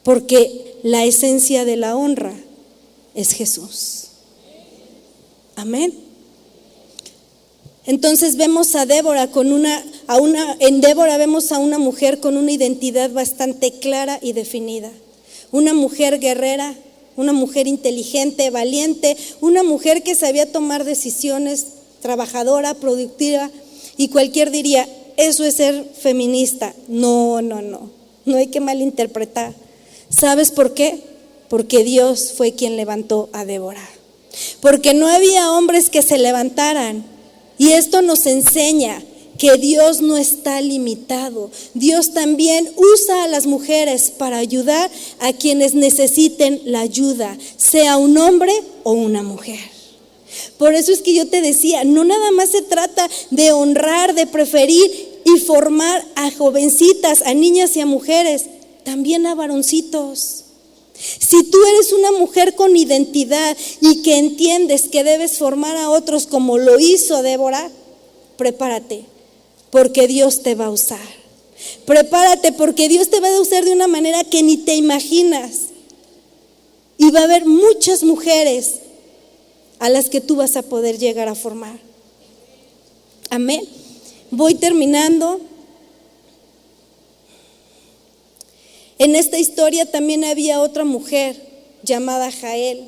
Porque la esencia de la honra es Jesús. Amén. Entonces vemos a Débora en Débora vemos a una mujer con una identidad bastante clara y definida. Una mujer guerrera, una mujer inteligente, valiente, una mujer que sabía tomar decisiones, trabajadora, productiva, y cualquier diría, eso es ser feminista. No hay que malinterpretar. ¿Sabes por qué? Porque Dios fue quien levantó a Débora. Porque no había hombres que se levantaran. Y esto nos enseña que Dios no está limitado. Dios también usa a las mujeres para ayudar a quienes necesiten la ayuda, sea un hombre o una mujer. Por eso es que yo te decía, no nada más se trata de honrar, de preferir y formar a jovencitas, a niñas y a mujeres, también a varoncitos. Si tú eres una mujer con identidad y que entiendes que debes formar a otros como lo hizo Débora, prepárate, porque Dios te va a usar. Prepárate, porque Dios te va a usar de una manera que ni te imaginas. Y va a haber muchas mujeres a las que tú vas a poder llegar a formar. Amén. Voy terminando. En esta historia también había otra mujer llamada Jael.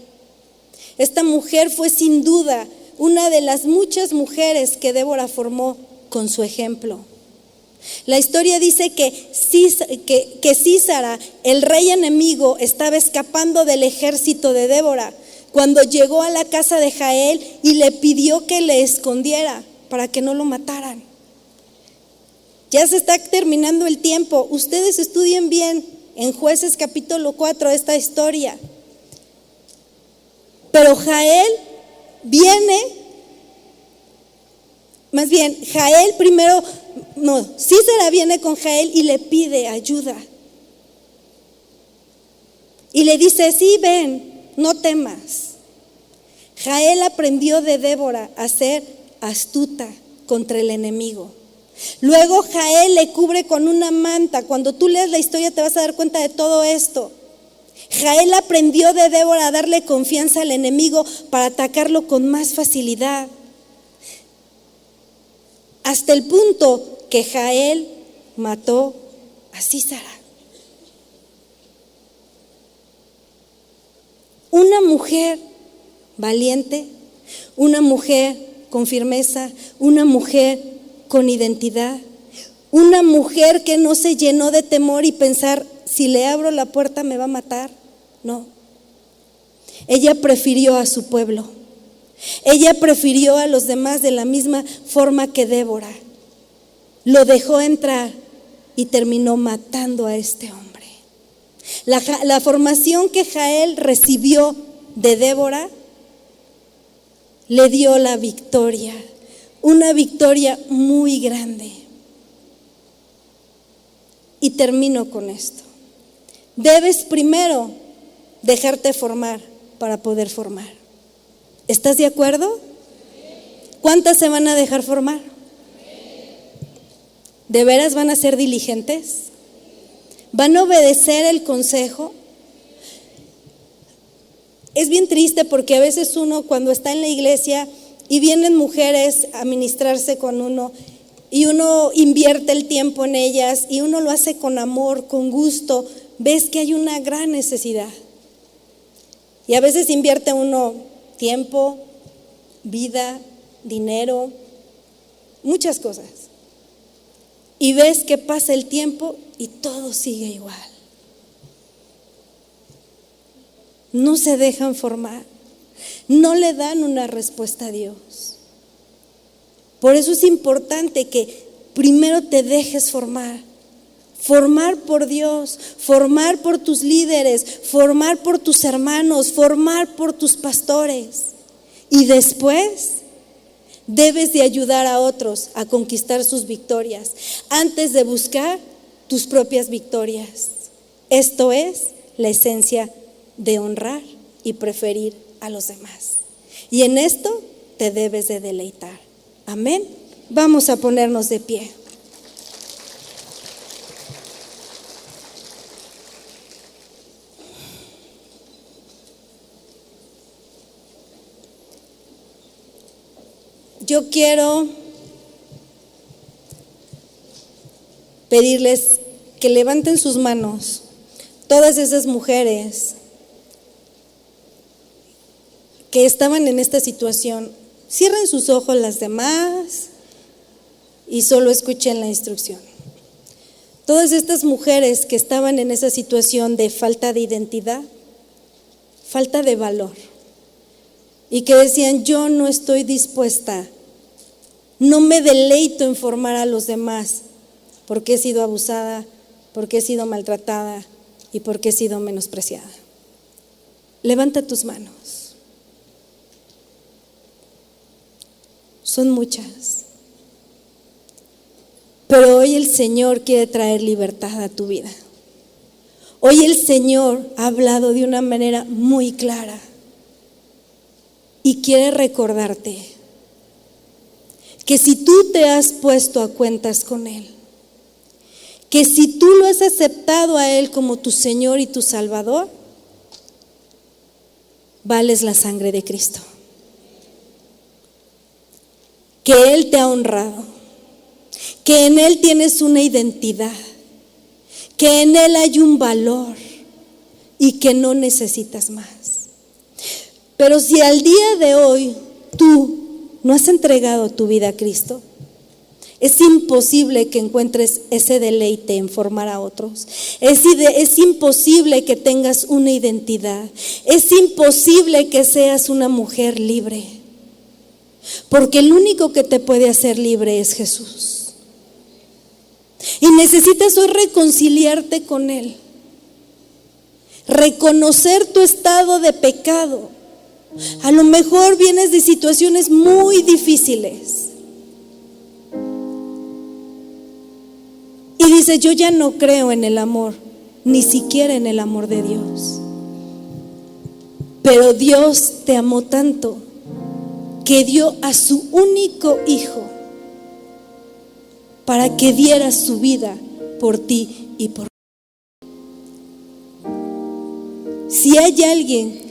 Esta mujer fue sin duda una de las muchas mujeres que Débora formó con su ejemplo. La historia dice que Sísara, el rey enemigo, estaba escapando del ejército de Débora cuando llegó a la casa de Jael y le pidió que le escondiera para que no lo mataran. Ya se está terminando el tiempo. Ustedes estudien bien en Jueces capítulo 4 esta historia. Pero Jael viene, más bien, Sísara viene con Jael y le pide ayuda. Y le dice, sí, ven, no temas. Jael aprendió de Débora a ser astuta contra el enemigo. Luego Jael le cubre con una manta. Cuando tú lees la historia te vas a dar cuenta de todo esto. Jael aprendió de Débora a darle confianza al enemigo para atacarlo con más facilidad. Hasta el punto que Jael mató a Sísara. Una mujer valiente, una mujer con firmeza, una mujer con identidad, una mujer que no se llenó de temor y pensar, si le abro la puerta me va a matar. No, ella prefirió a su pueblo, ella prefirió a los demás de la misma forma que Débora. Lo dejó entrar y terminó matando a este hombre. La formación que Jael recibió de Débora le dio la victoria. Una victoria muy grande. Y termino con esto. Debes primero dejarte formar para poder formar. ¿Estás de acuerdo? ¿Cuántas se van a dejar formar? ¿De veras van a ser diligentes? ¿Van a obedecer el consejo? Es bien triste porque a veces uno cuando está en la iglesia y vienen mujeres a ministrarse con uno y uno invierte el tiempo en ellas y uno lo hace con amor, con gusto, ves que hay una gran necesidad. Y a veces invierte uno tiempo, vida, dinero, muchas cosas. Y ves que pasa el tiempo y todo sigue igual. no se dejan formar, no le dan una respuesta a Dios. Por eso es importante que primero te dejes formar por Dios, formar por tus líderes, formar por tus hermanos, formar por tus pastores. Y después debes de ayudar a otros a conquistar sus victorias antes de buscar tus propias victorias. Esto es la esencia de honrar y preferir a los demás. Y en esto te debes de deleitar. Amén. Vamos a ponernos de pie. Yo quiero pedirles que levanten sus manos, todas esas mujeres que estaban en esta situación. Cierren sus ojos las demás y solo escuchen la instrucción. Todas estas mujeres que estaban en esa situación de falta de identidad, falta de valor, y que decían: yo no estoy dispuesta, no me deleito en formar a los demás, porque he sido abusada, porque he sido maltratada y porque he sido menospreciada. Levanta tus manos. Son muchas. Pero hoy el Señor quiere traer libertad a tu vida. Hoy el Señor ha hablado de una manera muy clara y quiere recordarte que si tú te has puesto a cuentas con Él, que si tú lo has aceptado a Él como tu Señor y tu Salvador, vales la sangre de Cristo. Que Él te ha honrado, que en Él tienes una identidad, que en Él hay un valor y que no necesitas más. Pero si al día de hoy tú no has entregado tu vida a Cristo, es imposible que encuentres ese deleite en formar a otros. Es imposible que tengas una identidad. Es imposible que seas una mujer libre. Porque el único que te puede hacer libre es Jesús. Y necesitas hoy reconciliarte con Él. Reconocer tu estado de pecado. A lo mejor vienes de situaciones muy difíciles. Y dices: yo ya no creo en el amor, ni siquiera en el amor de Dios. Pero Dios te amó tanto que dio a su único hijo para que diera su vida por ti y por mí. Si hay alguien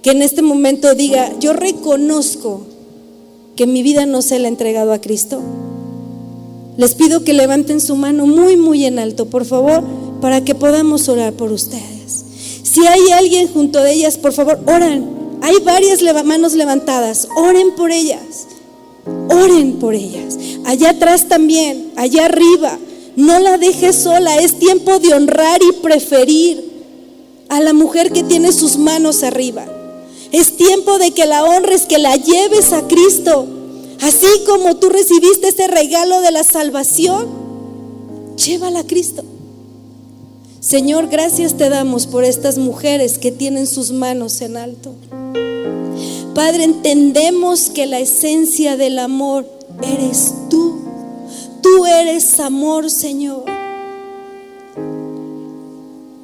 que en este momento diga: yo reconozco que mi vida no se la he entregado a Cristo, les pido que levanten su mano muy, muy en alto, por favor, para que podamos orar por ustedes. Si hay alguien junto de ellas, por favor, oran. Hay varias manos levantadas, oren por ellas. Oren por ellas. Allá atrás también, allá arriba. No la dejes sola. Es tiempo de honrar y preferir a la mujer que tiene sus manos arriba. Es tiempo de que la honres, que la lleves a Cristo. Así como tú recibiste ese regalo de la salvación, llévala a Cristo. Señor, gracias te damos por estas mujeres que tienen sus manos en alto. Padre, entendemos que la esencia del amor eres tú. Tú eres amor, Señor.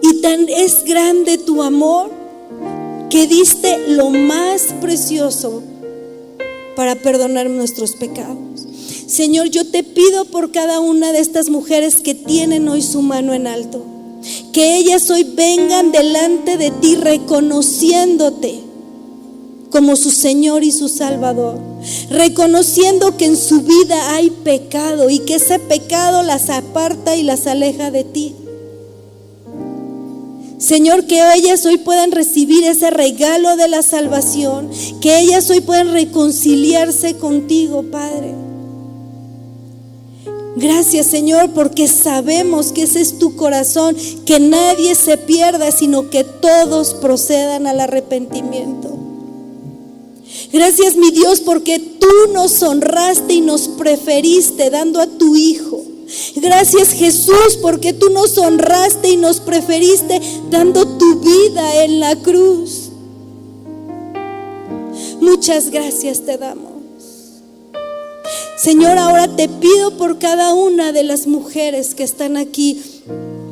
Y tan es grande tu amor que diste lo más precioso para perdonar nuestros pecados. Señor, yo te pido por cada una de estas mujeres que tienen hoy su mano en alto, que ellas hoy vengan delante de ti reconociéndote como su Señor y su Salvador, reconociendo que en su vida hay pecado y que ese pecado las aparta y las aleja de ti. Señor, que ellas hoy puedan recibir ese regalo de la salvación, que ellas hoy puedan reconciliarse contigo, Padre. Gracias, Señor, porque sabemos que ese es tu corazón, que nadie se pierda, sino que todos procedan al arrepentimiento. Gracias, mi Dios, porque tú nos honraste y nos preferiste dando a tu Hijo. Gracias, Jesús, porque tú nos honraste y nos preferiste dando tu vida en la cruz. Muchas gracias te damos. Señor, ahora te pido por cada una de las mujeres que están aquí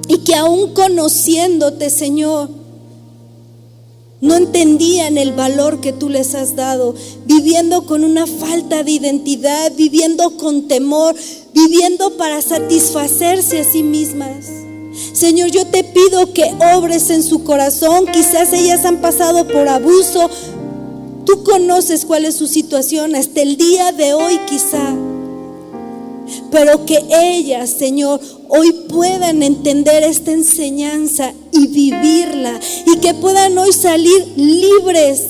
y que aún conociéndote, Señor, no entendían el valor que tú les has dado, viviendo con una falta de identidad, viviendo con temor, viviendo para satisfacerse a sí mismas. Señor, yo te pido que obres en su corazón. Quizás ellas han pasado por abuso. Tú conoces cuál es su situación hasta el día de hoy quizá. Pero que ellas, Señor, hoy puedan entender esta enseñanza y vivirla. Y que puedan hoy salir libres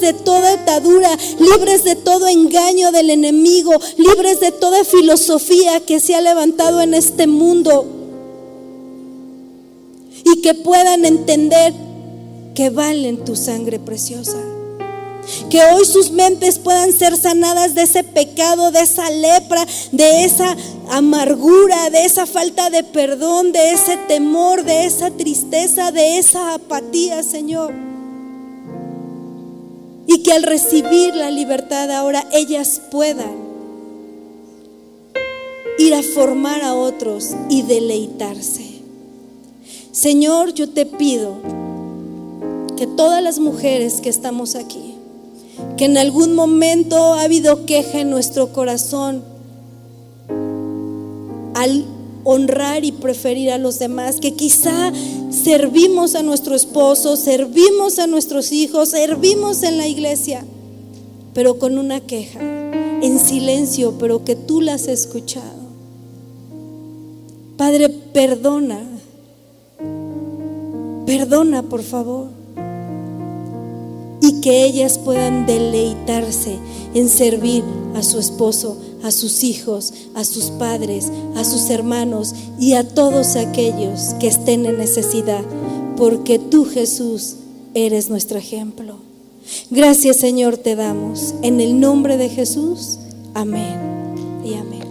de toda atadura, libres de todo engaño del enemigo, libres de toda filosofía que se ha levantado en este mundo. Y que puedan entender que valen tu sangre preciosa. Que hoy sus mentes puedan ser sanadas de ese pecado, de esa lepra, de esa amargura, de esa falta de perdón, de ese temor, de esa tristeza, de esa apatía, Señor. Y que al recibir la libertad ahora ellas puedan ir a formar a otros y deleitarse. Señor, yo te pido que todas las mujeres que estamos aquí, que en algún momento ha habido queja en nuestro corazón al honrar y preferir a los demás, que quizá servimos a nuestro esposo, servimos a nuestros hijos, servimos en la iglesia, pero con una queja, en silencio, pero que tú la has escuchado. Padre, perdona por favor. Y que ellas puedan deleitarse en servir a su esposo, a sus hijos, a sus padres, a sus hermanos y a todos aquellos que estén en necesidad, porque tú, Jesús, eres nuestro ejemplo. Gracias, Señor, te damos. En el nombre de Jesús, amén y amén.